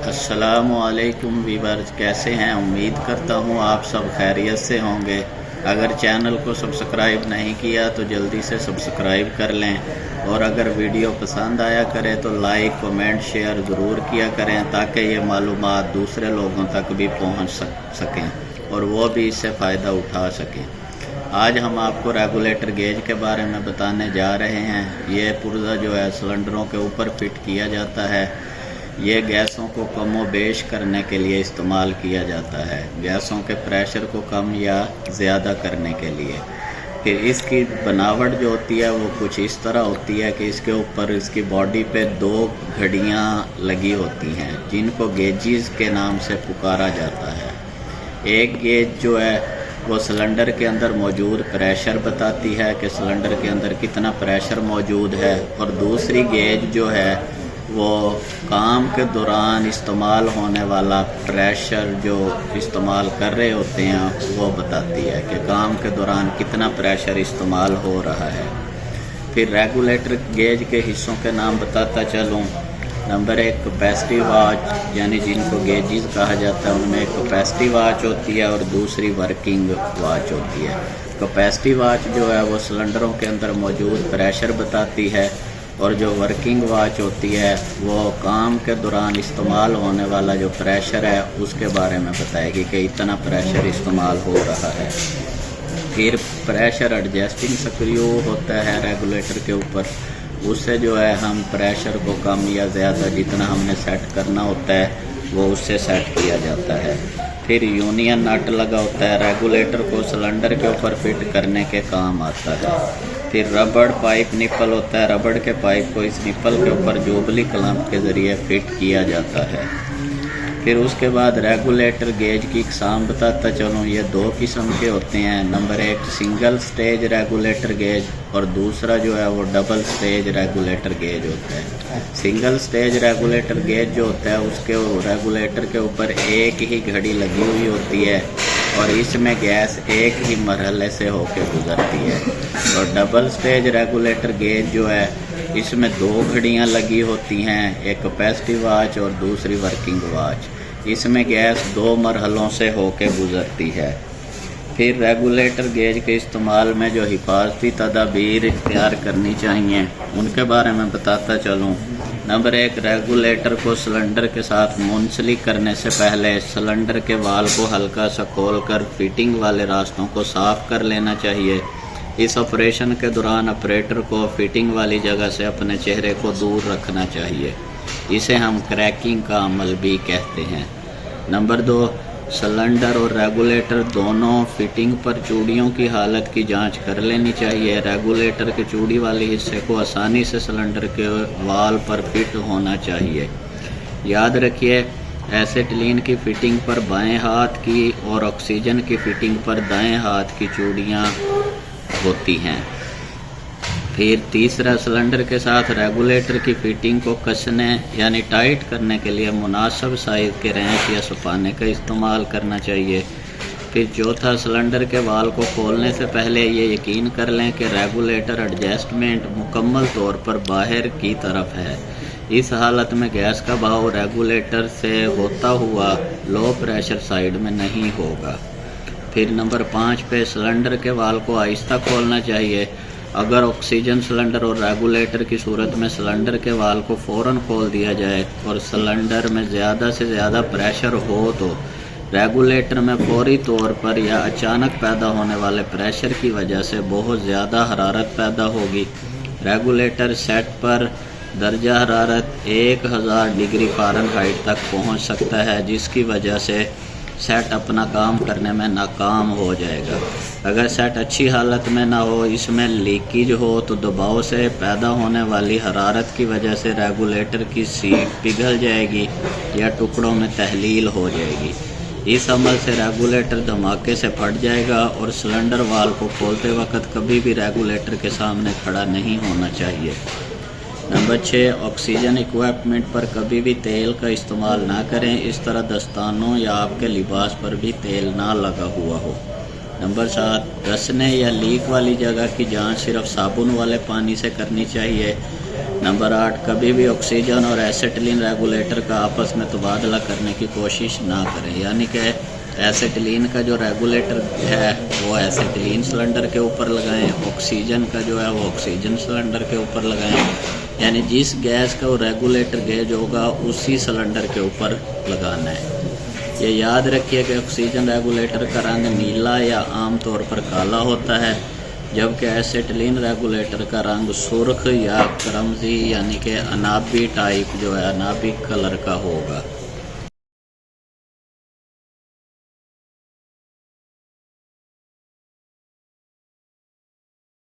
अस्सलामुअलैकुम वीवर्स, कैसे हैं? उम्मीद करता हूँ आप सब खैरियत से होंगे। अगर चैनल को सब्सक्राइब नहीं किया तो जल्दी से सब्सक्राइब कर लें, और अगर वीडियो पसंद आया करे तो लाइक कमेंट शेयर ज़रूर किया करें, ताकि ये मालूमात दूसरे लोगों तक भी पहुँच सकें और वो भी इससे फ़ायदा उठा सकें। आज हम आपको रेगुलेटर गेज के बारे में बताने जा रहे हैं। ये पुर्जा जो है सिलेंडरों के ऊपर फिट किया जाता है। ये गैसों को कम व बेश करने के लिए इस्तेमाल किया जाता है, गैसों के प्रेशर को कम या ज़्यादा करने के लिए। फिर इसकी बनावट जो होती है वो कुछ इस तरह होती है कि इसके ऊपर इसकी बॉडी पे 2 घड़ियाँ लगी होती हैं, जिनको गेजेस के नाम से पुकारा जाता है। एक गेज जो है वो सिलेंडर के अंदर मौजूद प्रेशर बताती है कि सिलेंडर के अंदर कितना प्रेशर मौजूद है, और दूसरी गेज जो है वो काम के दौरान इस्तेमाल होने वाला प्रेशर जो इस्तेमाल कर रहे होते हैं वो बताती है कि काम के दौरान कितना प्रेशर इस्तेमाल हो रहा है। फिर रेगुलेटर गेज के हिस्सों के नाम बताता चलूँ। नंबर 1 कैपेसिटी वाच, यानी जिनको गेजेस कहा जाता है, उनमें एक कैपेसिटी वाच होती है और दूसरी वर्किंग वाच होती है। कैपेसिटी वाच जो है वो सिलेंडरों के अंदर मौजूद प्रेशर बताती है, और जो वर्किंग वाच होती है वो काम के दौरान इस्तेमाल होने वाला जो प्रेशर है उसके बारे में बताएगी कि इतना प्रेशर इस्तेमाल हो रहा है। फिर प्रेशर एडजस्टिंग स्क्रू होता है रेगुलेटर के ऊपर, उससे जो है हम प्रेशर को कम या ज़्यादा जितना हमने सेट करना होता है वो उससे सेट किया जाता है। फिर यूनियन नट लगा होता है, रेगुलेटर को सिलेंडर के ऊपर फिट करने के काम आता है। फिर रबड़ पाइप निपल होता है, रबड़ के पाइप को इस निपल के ऊपर जोबली क्लैंप के ज़रिए फिट किया जाता है। फिर उसके बाद रेगुलेटर गेज की इकसाम बताता चलूँ। ये 2 किस्म के होते हैं। Number 1 single stage regulator gauge, और दूसरा जो है वो डबल स्टेज रेगुलेटर गेज होता है। सिंगल स्टेज रेगुलेटर गेज जो होता है उसके रेगुलेटर के ऊपर एक ही घड़ी लगी हुई होती है, और इसमें गैस एक ही मरहले से होकर गुजरती है। और डबल स्टेज रेगुलेटर गेज जो है इसमें 2 घड़ियाँ लगी होती हैं, एक कैपेसिटी वाच और दूसरी वर्किंग वाच। इसमें गैस 2 मरहलों से होकर गुजरती है। फिर रेगुलेटर गेज के इस्तेमाल में जो हिफाजती तदाबीर इख्तियार करनी चाहिए उनके बारे में बताता चलूँ। नंबर 1 रेगुलेटर को सिलेंडर के साथ मुंसलिक करने से पहले सिलेंडर के वाल को हल्का सा खोलकर फिटिंग वाले रास्तों को साफ कर लेना चाहिए। इस ऑपरेशन के दौरान ऑपरेटर को फिटिंग वाली जगह से अपने चेहरे को दूर रखना चाहिए। इसे हम क्रैकिंग का अमल भी कहते हैं। नंबर 2 सिलेंडर और रेगुलेटर दोनों फिटिंग पर चूड़ियों की हालत की जांच कर लेनी चाहिए। रेगुलेटर के चूड़ी वाले हिस्से को आसानी से सिलेंडर के वाल पर फिट होना चाहिए। याद रखिए, एसिटिलीन की फिटिंग पर बाएं हाथ की और ऑक्सीजन की फिटिंग पर दाएं हाथ की चूड़ियाँ होती हैं। फिर तीसरा, सिलेंडर के साथ रेगुलेटर की फिटिंग को कसने यानी टाइट करने के लिए मुनासिब साइज़ के रेंच या सुपाने का इस्तेमाल करना चाहिए। फिर चौथा, सिलेंडर के वाल को खोलने से पहले ये यकीन कर लें कि रेगुलेटर एडजस्टमेंट मुकम्मल तौर पर बाहर की तरफ है। इस हालत में गैस का बहाव रेगुलेटर से होता हुआ लो प्रेशर साइड में नहीं होगा। फिर नंबर 5 पे सिलेंडर के वाल को आहिस्ता खोलना चाहिए। अगर ऑक्सीजन सिलेंडर और रेगुलेटर की सूरत में सिलेंडर के वाल को फ़ौरन खोल दिया जाए और सिलेंडर में ज़्यादा से ज़्यादा प्रेशर हो तो रेगुलेटर में फौरी तौर पर या अचानक पैदा होने वाले प्रेशर की वजह से बहुत ज़्यादा हरारत पैदा होगी। रेगुलेटर सेट पर दर्जा हरारत 1000 डिग्री फ़ारेनहाइट तक पहुंच सकता है, जिसकी वजह से सेट अपना काम करने में नाकाम हो जाएगा। अगर सेट अच्छी हालत में ना हो, इसमें लीकेज हो, तो दबाव से पैदा होने वाली हरारत की वजह से रेगुलेटर की सीट पिघल जाएगी या टुकड़ों में तहलील हो जाएगी। इस अमल से रेगुलेटर धमाके से फट जाएगा, और सिलेंडर वाल को खोलते वक्त कभी भी रेगुलेटर के सामने खड़ा नहीं होना चाहिए। नंबर 6 ऑक्सीजन इक्विपमेंट पर कभी भी तेल का इस्तेमाल ना करें, इस तरह दस्तानों या आपके लिबास पर भी तेल ना लगा हुआ हो। नंबर 7 धंसने या लीक वाली जगह की जांच सिर्फ साबुन वाले पानी से करनी चाहिए। नंबर 8, कभी भी ऑक्सीजन और एसिटिलीन रेगुलेटर का आपस में तबादला करने की कोशिश ना करें, यानी कि एसिटिलीन का जो रेगुलेटर है वो एसिटिलीन सिलेंडर के ऊपर लगाएं, ऑक्सीजन का जो है वो ऑक्सीजन सिलेंडर के ऊपर लगाएं, यानी जिस गैस का वो रेगुलेटर गेज होगा उसी सिलेंडर के ऊपर लगाना है। ये याद रखिए कि ऑक्सीजन रेगुलेटर का रंग नीला या आम तौर पर काला होता है, जबकि एसिटिलीन रेगुलेटर का रंग सुर्ख या करमजी यानी कि अनाबी टाइप जो है अनाबी कलर का होगा।